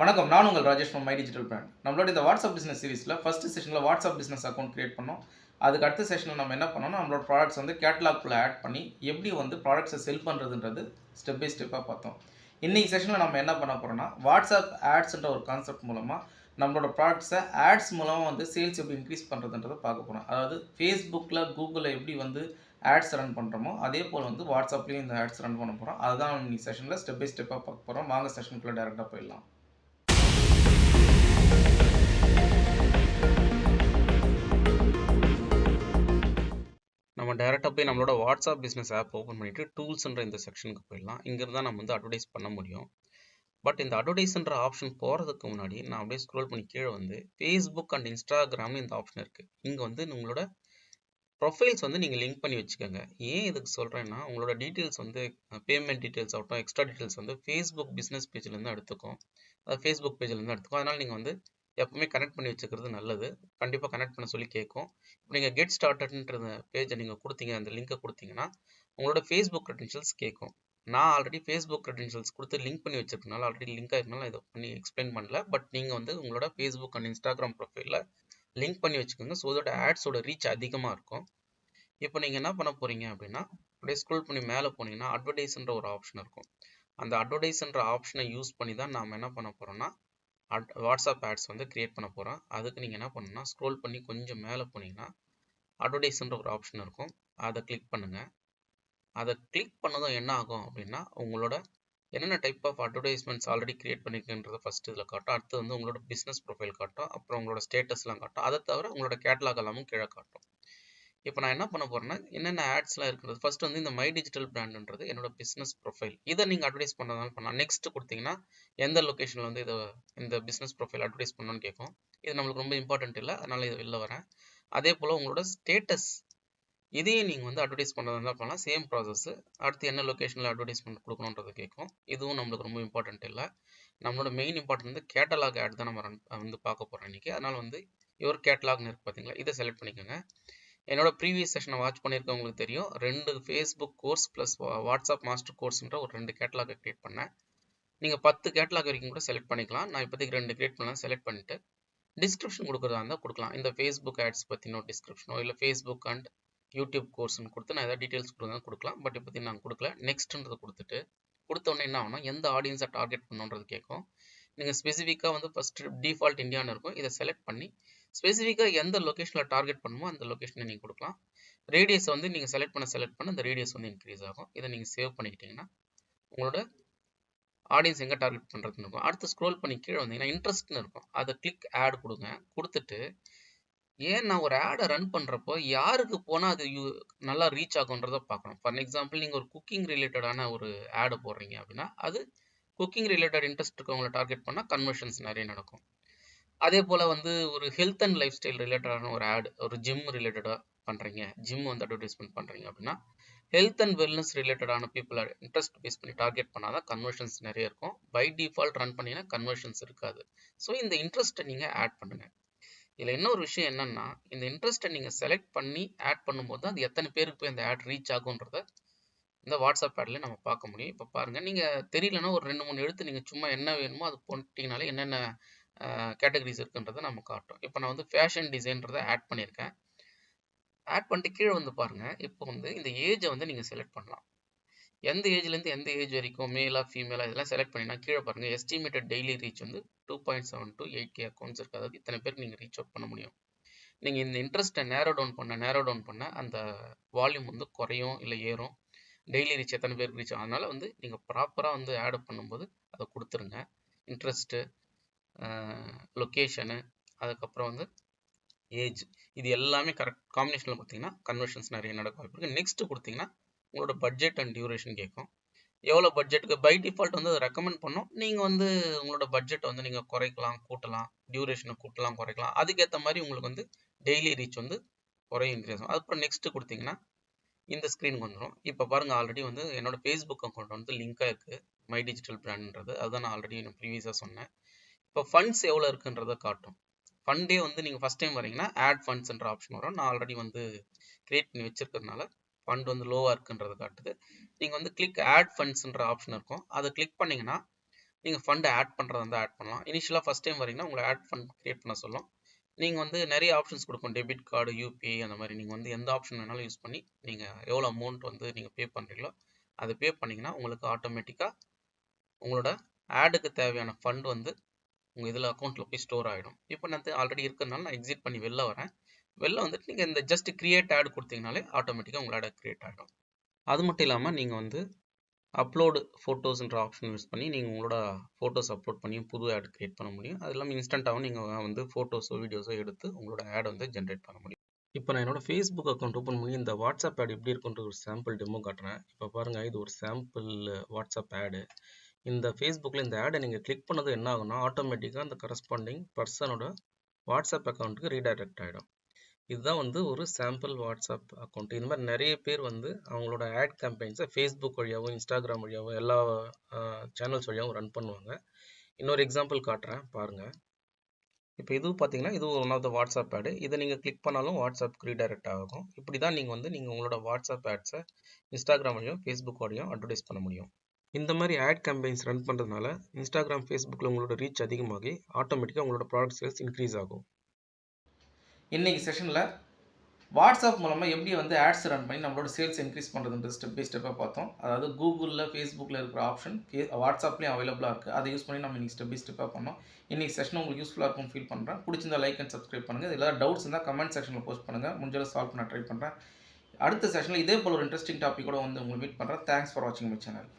வணக்கம், நான் உங்கள் Rajesh from my digital brand. நம்மளோட இந்த வாட்ஸ்அப் பிஸ்னஸ் சீரிஸில் ஃபர்ஸ்ட் செஷனில் வாட்ஸ்அப் பிஸ்னஸ் அக்கௌண்ட் கிரியேட் பண்ணோம். அதுக்கு அடுத்த செஷனில் நம்ம என்ன பண்ணோம்னா, நம்மளோட ப்ராடக்ட்ஸ் வந்து கேட்டலாக்குள்ளே ஆட் பண்ணி எப்படி வந்து ப்ராடக்ட்ஸை செல் பண்ணுறதுன்றது ஸ்டெப் பை ஸ்டெப்பாக பார்த்தோம். இன்றைக்கி செஷனில் நம்ம என்ன பண்ண போகிறோம்னா, வாட்ஸ்அப் ஆட்ஸ்ன்ற ஒரு கான்செப்ட் மூலமாக நம்மளோட ப்ராடக்ட்ஸை ஆட்ஸ் மூலமாக வந்து சேல்ஸ் எப்படி இன்க்ரீஸ் பண்ணுறதுன்றதை பார்க்க போகிறோம். அதாவது ஃபேஸ்புக்கில், கூகுளில் எப்படி வந்து ஆட்ஸ் ரன் பண்ணுறோமோ அதே போல் வந்து வாட்ஸ்அப்லேயும் இந்த ஆட்ஸ் ரன் பண்ண போகிறோம். அதுதான் இன்னைக்கு செஷனில் ஸ்டெப் பை ஸ்டெப்பாக பார்க்க போகிறோம். வாங்க செஷனுக்குள்ளே டேரெக்டாக போயிடலாம். நம்ம டேரெக்டாக போய் நம்மளோட வாட்ஸ்அப் பிஸ்னஸ் ஆப் ஓப்பன் பண்ணிவிட்டு டூல்ஸ்ன்ற இந்த செக்ஷனுக்கு போயிடலாம். இங்கிருந்து தான் நம்ம வந்து அட்வர்டைஸ் பண்ண முடியும். பட் இந்த அட்வர்டைஸ்ன்ற ஆப்ஷன் போகிறதுக்கு முன்னாடி நான் அப்படியே ஸ்க்ரோல் பண்ணி கீழே வந்து ஃபேஸ்புக் அண்ட் இன்ஸ்டாகிராம்னு இந்த ஆப்ஷன் இருக்குது. இங்கே வந்து உங்களோட ப்ரொஃபைல்ஸ் வந்து நீங்கள் லிங்க் பண்ணி வச்சுக்கோங்க. ஏன் இதுக்கு சொல்கிறேன்னா, உங்களோட டீட்டெயில்ஸ் வந்து பேமெண்ட் டீட்டெயில்ஸ் ஆகட்டும், எக்ஸ்ட்ரா டீட்டெயில்ஸ் வந்து ஃபேஸ்புக் பிஸ்னஸ் பேஜ்லேருந்து எடுத்துக்கும். அது ஃபேஸ்புக் பேஜ்லேருந்து எடுத்துக்கும். அதனால் நீங்கள் வந்து எப்பவுமே கனெக்ட் பண்ணி வச்சுக்கிறது நல்லது. கண்டிப்பாக கனெக்ட் பண்ண சொல்லி கேட்கும். இப்போ நீங்கள் கெட் ஸ்டார்டட்ன்ற பேஜை நீங்கள் கொடுத்தீங்க, அந்த லிங்கை கொடுத்தீங்கன்னா உங்களோட ஃபேஸ்புக் க்ரெடென்ஷியல்ஸ் கேட்கும். நான் ஆல்ரெடி ஃபேஸ்புக் க்ரெடென்ஷியல்ஸ் கொடுத்து லிங்க் பண்ணி வச்சிருக்கனால ஆல்ரெடி லிங்க் ஆயிருக்கனால இதை பண்ணி எக்ஸ்பிளைன் பண்ணல. பட் நீங்கள் வந்து உங்களோட ஃபேஸ்புக் அண்ட் இன்ஸ்டாகிராம் ப்ரொஃபைலில் லிங்க் பண்ணி வச்சுக்கோங்க. ஸோ அதோட ஆட்ஸோட ரீச் அதிகமாக இருக்கும். இப்போ நீங்கள் என்ன பண்ண போகிறீங்க அப்படின்னா, அப்படியே ஸ்க்ரோல் பண்ணி மேலே போனீங்கன்னா அட்வர்டைஸ்ன்ற ஒரு ஆப்ஷன் இருக்கும். அந்த அட்வர்டைஸ்ன்ற ஆப்ஷனை யூஸ் பண்ணி தான் நாம் என்ன பண்ண போகிறோம்னா வாட்ஸ்அப் ஆட்ஸ் வந்து கிரியேட் பண்ண போகிறோம். அதுக்கு நீங்கள் என்ன பண்ணணும்னா, ஸ்க்ரோல் பண்ணி கொஞ்சம் மேலே போனீங்கன்னா அட்வர்டைஸ்ன்ற ஒரு ஆப்ஷன் இருக்கும். அதை கிளிக் பண்ணுங்கள். அதை கிளிக் பண்ணதும் என்ன ஆகும் அப்படின்னா, உங்களோட என்னென்ன type of advertisements already create பண்ணிருக்குன்றதை ஃபஸ்ட்டு இதில் காட்டும். அடுத்து வந்து உங்களோட பிஸ்னஸ் ப்ரொஃபைல் காட்டும். அப்புறம் உங்களோட ஸ்டேட்டஸ்லாம் காட்டும். அதை தவிர உங்களோட கேட்லாக் எல்லாமும் கீழே காட்டும். இப்போ நான் என்ன பண்ண போகிறேன்னா, என்னென்ன ஆட்ஸ்லாம் இருக்கிறது ஃபர்ஸ்ட் வந்து இந்த மை டிஜிட்டல் பிராண்டுன்றது என்னோட பிஸ்னஸ் ப்ரொஃபைல். இதை நீங்கள் அட்வர்டைஸ் பண்ணுறதுனால பண்ணலாம். நெக்ஸ்ட் கொடுத்தீங்கன்னா எந்த லொக்கேஷனில் வந்து இந்த பிஸ்னஸ் ப்ரொஃபைல் அட்வர்டைஸ் பண்ணணும்னு கேட்கும். இது நம்மளுக்கு ரொம்ப இம்பார்ட்டன்ட் இல்லை, அதனால் இது வெளில வரேன். அதே போல் உங்களோட ஸ்டேட்டஸ் இதையும் நீங்கள் வந்து அட்வர்டைஸ் பண்ணுறதா பண்ணலாம். Same process. அடுத்து என்ன லொக்கேஷனில் அட்வர்டைஸ்மெண்ட் கொடுக்கணுன்றது கேட்கும். இதுவும் நம்மளுக்கு ரொம்ப இம்பார்ட்டன்ட் இல்லை. நம்மளோட மெயின் இம்பார்ட்டன்ட் வந்து கேட்டலாக் ஆட் தான் நம்ம வந்து பார்க்க போகிறோம் இன்றைக்கி. அதனால் வந்து யுவர் கேட்டலாக்னு இருக்குது பார்த்தீங்களா, இதை செலக்ட் பண்ணிக்கோங்க. என்னோட ப்ரீவியஸ் செஷனை வாட்ச் பண்ணியிருக்கவங்களுக்கு தெரியும், 2 Facebook course plus WhatsApp master கோர்ஸ்ன்ற ஒரு 2 கேட்டலாகை கிரியேட் பண்ணேன். நீங்கள் 10 கேட்டலாக் வரைக்கும் கூட செலக்ட் பண்ணிக்கலாம். நான் இப்போதைக்கு 2 கிரியேட் பண்ணலாம். செலக்ட் பண்ணிவிட்டு டிஸ்கிரிப்ஷன் கொடுக்குறதா இருந்தால் கொடுக்கலாம். இந்த ஃபேஸ்புக் ஆட்ஸ் பற்றினோ டிஸ்கிரிப்ஷனோ இல்லை ஃபேஸ்புக் அண்ட் யூடியூப் கோர்ஸ்னு கொடுத்து நான் ஏதாவது டீட்டெயில்ஸ் கொடுக்கலாம். பட் இப்போதைக்கு நான் கொடுக்கல. நெக்ஸ்ட்ன்றதை கொடுத்துட்டு கொடுத்தோடனே என்ன ஆகணும், எந்த ஆடியன்ஸை டார்கெட் பண்ணுன்றது கேட்கும். நீங்கள் ஸ்பெசிஃபிக்காக வந்து ஃபஸ்ட்டு டிஃபால்ட் இந்தியான்னு இருக்கும். இதை செலக்ட் பண்ணி ஸ்பெசிஃபிக்காக எந்த லொக்கேஷனில் டார்கெட் பண்ணுமோ அந்த லொக்கேஷனை நீங்கள் கொடுக்கலாம். ரேடியஸ் வந்து நீங்கள் செலக்ட் பண்ண அந்த ரேடியஸ் வந்து இன்க்ரீஸ் ஆகும். இதை நீங்கள் சேவ் பண்ணிக்கிட்டிங்கன்னா உங்களோட ஆடியன்ஸ் எங்கே டார்கெட் பண்ணுறதுன்னு இருக்கும். அடுத்து ஸ்க்ரோல் பண்ணி கீழே வந்தீங்கன்னா இன்ட்ரெஸ்ட்னு இருக்கும். அதை கிளிக் ஆட் கொடுங்க. கொடுத்துட்டு ஏன் நான் ஒரு ஆடை ரன் பண்ணுறப்போ யாருக்கு போனால் அது நல்லா ரீச் ஆகுன்றதை பார்க்கணும். ஃபார் எக்ஸாம்பிள் நீங்கள் ஒரு குக்கிங் ரிலேட்டடான ஒரு ஆடை போடுறீங்க அப்படின்னா அது குக்கிங் ரிலேட்டட் இன்ட்ரெஸ்ட் இருக்கவங்களை டார்கெட் பண்ணால் கன்வர்ஷன்ஸ் நிறைய நடக்கும். அதே போல் வந்து ஒரு ஹெல்த் அண்ட் லைஃப் ஸ்டைல் ரிலேட்டடான ஒரு ஆட், ஒரு ஜிம் ரிலேட்டடாக பண்ணுறீங்க, ஜிம் வந்து அட்வர்டைஸ்மெண்ட் பண்ணுறீங்க அப்படின்னா ஹெல்த் அண்ட் வெல்னஸ் ரிலேட்டடான பீப்புளை இன்ட்ரெஸ்ட் பேஸ் பண்ணி டார்கெட் பண்ணால் தான் கன்வர்ஷன்ஸ் நிறைய இருக்கும். பை டிஃபால்ட் ரன் பண்ணிங்கன்னா கன்வர்ஷன்ஸ் இருக்காது. ஸோ இந்த இன்ட்ரெஸ்ட்டை நீங்கள் ஆட் பண்ணுங்கள். இதில் இன்னொரு விஷயம் என்னென்னா, இந்த இன்ட்ரெஸ்ட்டை நீங்கள் செலக்ட் பண்ணி ஆட் பண்ணும்போது தான் அது எத்தனை பேருக்கு போய் அந்த ஆட் ரீச் ஆகுன்றத இந்த வாட்ஸ்அப் ஆட்லேயே நம்ம பார்க்க முடியும். இப்போ பாருங்கள், நீங்கள் தெரியலன்னா ஒரு 2-3 எழுத்து நீங்கள் சும்மா என்ன வேணுமோ அது போட்டிங்கனாலே என்னென்ன கேட்டகரிஸ் இருக்குன்றதை நம்ம காட்டும். இப்போ நான் வந்து ஃபேஷன் டிசைன்றதை ஆட் பண்ணியிருக்கேன். ஆட் பண்ணிட்டு கீழே வந்து பாருங்கள், இப்போ வந்து இந்த ஏஜை வந்து நீங்கள் செலக்ட் பண்ணலாம். எந்த ஏஜ்லேருந்து எந்த ஏஜ் வரைக்கும், மேலா ஃபீமேலா இதெல்லாம் செலக்ட் பண்ணிங்கன்னா கீழே பாருங்கள், எஸ்டிமேட்டட் டெய்லி ரீச் வந்து 2.7 to 8K அக்கௌண்ட்ஸ் இருக்குது. அதாவது இத்தனை பேருக்கு நீங்கள் ரீச் அவுட் பண்ண முடியும். நீங்கள் இந்த இன்ட்ரெஸ்ட்டை நேரோ டவுன் பண்ண அந்த வால்யூம் வந்து குறையும் இல்லை ஏறும். டெய்லி ரீச் எத்தனை பேருக்கு ரீச் ஆகும். அதனால் வந்து நீங்கள் ப்ராப்பராக வந்து ஆட் பண்ணும்போது அதை கொடுத்துருங்க. இன்ட்ரெஸ்ட்டு, லொக்கேஷனு, அதுக்கப்புறம் வந்து ஏஜ், இது எல்லாமே கரெக்ட் காம்பினேஷனில் கொடுத்தீங்கன்னா கன்வர்ஷன்ஸ் நிறைய நடக்க வாய்ப்பு இருக்குது. நெக்ஸ்ட்டு கொடுத்தீங்கன்னா உங்களோட பட்ஜெட் அண்ட் டியூரேஷன் கேட்கும். எவ்வளோ பட்ஜெட்டுக்கு பை டிஃபால்ட் வந்து அதை ரெக்கமெண்ட் பண்ணோம். நீங்கள் வந்து உங்களோட பட்ஜெட்டை வந்து நீங்கள் குறைக்கலாம், கூட்டலாம், டியூரேஷனை கூட்டலாம், குறைக்கலாம். அதுக்கேற்ற மாதிரி உங்களுக்கு வந்து டெய்லி ரீச் வந்து குறையும், இன்க்ரீஸ் ஆகும். அதுக்கப்புறம் நெக்ஸ்ட்டு கொடுத்தீங்கன்னா இந்த ஸ்க்ரீனுக்கு வந்துடும். இப்போ பாருங்கள், ஆல்ரெடி வந்து என்னோட ஃபேஸ்புக் அக்கௌண்ட் வந்து லிங்காக இருக்குது, மை டிஜிட்டல் பிராண்ட்ன்றது. அதுதான் நான் ஆல்ரெடி ப்ரீவியஸாக சொன்னேன். இப்போ ஃபண்ட்ஸ் எவ்வளோ இருக்குன்றதை காட்டும். ஃபண்டே வந்து நீங்கள் ஃபஸ்ட் டைம் வரீங்கன்னா ஆட் ஃபண்ட்ஸ்ன்ற ஆப்ஷன் வரும். நான் ஆல்ரெடி வந்து கிரியேட் பண்ணி வச்சிருக்கிறதுனால ஃபண்ட் வந்து லோவாக இருக்குன்றதை காட்டுது. நீங்கள் வந்து கிளிக் ஆட் ஃபண்ட்ஸ்ன்ற ஆப்ஷன் இருக்கும். அதை கிளிக் பண்ணிங்கன்னா நீங்கள் ஃபண்டை ஆட் பண்ணுறதா இருந்தால் ஆட் பண்ணலாம். இனிஷியலாக ஃபஸ்ட் டைம் வரீங்கன்னா உங்களை ஆட் ஃபண்ட் கிரியேட் பண்ண சொல்லும். நீங்கள் வந்து நிறைய ஆப்ஷன்ஸ் கொடுக்கும். டெபிட் கார்டு, யூபிஐ அந்த மாதிரி நீங்கள் வந்து எந்த ஆப்ஷன் வேணாலும் யூஸ் பண்ணி நீங்கள் எவ்வளோ அமௌண்ட் வந்து நீங்கள் பே பண்ணுறீங்களோ அதை பே பண்ணிங்கன்னா உங்களுக்கு ஆட்டோமேட்டிக்காக உங்களோட ஆடுக்கு தேவையான ஃபண்ட் வந்து உங்கள் இதில் அக்கௌண்ட்டில் போய் ஸ்டோர் ஆகிடும். இப்போ நான் ஆல்ரெடி இருக்கிறதுனால நான் எக்ஸிட் பண்ணி வெளில வரேன். வெளில வந்துட்டு நீங்கள் இந்த ஜஸ்ட் கிரியேட் ஆட் கொடுத்தீங்கனாலே ஆட்டோமேட்டிக்காக உங்களோட கிரியேட் ஆகிடும். அது மட்டும் இல்லாமல் நீங்கள் வந்து அப்லோடு ஃபோட்டோஸ்ன்ற ஆப்ஷன் யூஸ் பண்ணி நீங்கள் உங்களோட ஃபோட்டோஸ் அப்லோட் பண்ணி புது ஆட் கிரியேட் பண்ண முடியும். அது இல்லாமல் இன்ஸ்டண்ட்டாகவும் நீங்கள் வந்து ஃபோட்டோஸோ வீடியோஸோ எடுத்து உங்களோட ஆட் வந்து ஜென்ரேட் பண்ண முடியும். இப்போ நான் என்னோட ஃபேஸ்புக் அக்கௌண்ட் ஓப்பன் பண்ணி இந்த வாட்ஸ்அப் ஆட் எப்படி இருக்குன்ற ஒரு சாம்பிள் டெமோ காட்டுறேன். இப்போ பாருங்கள், இது ஒரு சாம்பிள் வாட்ஸ்அப் ஆடு. இந்த ஃபேஸ்புக்கில் இந்த ஆடை நீங்கள் கிளிக் பண்ணது என்ன ஆகும்னா ஆட்டோமேட்டிக்காக அந்த கரஸ்பாண்டிங் பர்சனோட வாட்ஸ்அப் அக்கௌண்ட்டுக்கு ரீடைரக்ட் ஆகிடும். இதுதான் வந்து ஒரு சாம்பிள் வாட்ஸ்அப் அக்கௌண்ட். இது மாதிரி நிறைய பேர் வந்து அவங்களோட ஆட் கேம்பெயின்ஸை ஃபேஸ்புக் வழியாகவும் இன்ஸ்டாகிராம் வழியாகவும் எல்லா சேனல்ஸ் வழியாகவும் ரன் பண்ணுவாங்க. இன்னொரு எக்ஸாம்பிள் காட்டுறேன் பாருங்கள். இப்போ இதுவும் பார்த்தீங்கன்னா இது ஒன் ஆஃப் த வாட்ஸ்அப் ஆடு. இதை நீங்கள் கிளிக் பண்ணாலும் வாட்ஸ்அப்க்கு ரீடைரக்ட் ஆகும். இப்படி தான் நீங்கள் வந்து உங்களோட வாட்ஸ்அப் ஆட்ஸை இன்ஸ்டாகிராம் வழியும் ஃபேஸ்புக் வழியும் அட்வர்டைஸ் பண்ண முடியும். இந்த மாதிரி ஆட் கேம்பெயின்ஸ் ரன் பண்ணுறதுனால இன்ஸ்டாகிராம், ஃபேஸ்புக்கில் உங்களோட ரீச் அதிகமாகி ஆட்டோமேட்டிக்காக உங்களோட ப்ராடக்ட் சேல்ஸ் இன்க்ரீஸ் ஆகும். இன்றைக்கி செஷனில் வாட்ஸ்அப் மூலமாக எப்படி வந்து ஆட்ஸ் ரன் பண்ணி நம்மளோட சேல்ஸ் இன்க்ரீஸ் பண்ணுறதுன்ற ஸ்டெப் பை ஸ்டெப்பாக பார்த்தோம். அதாவது கூகுளில், ஃபேஸ்புக்கில் இருக்கிற ஆப்ஷன் வாட்ஸ்அப்லேயும் அவைலபிளாக இருக்குது. அதை யூஸ் பண்ணி நம்ம இன்றைக்கி ஸ்டெப் பை ஸ்டெப்பாக பண்ணோம். இன்றைக்கி செஷன் உங்களுக்கு யூஸ்ஃபுல்லாக இருக்கும்னு ஃபீல் பண்ணுறேன். பிடிச்சிருந்தா லைக் அண்ட் சப்ஸ்கிரைப் பண்ணுங்கள். இதில் ஏதாவது டவுட்ஸ் இருந்தால் கமெண்ட் செக்ஷனில் போஸ்ட் பண்ணுங்கள். முடிஞ்சளவு சால்வ் பண்ண ட்ரை பண்ணுறேன். அடுத்த செஷனில் இதே போல் ஒரு இன்ட்ரெஸ்டிங் டாப்பிக்கோட வந்து உங்களை மீட் பண்ணுறேன். தேங்க்ஸ் ஃபார் வாட்சிங் மை சேனல்.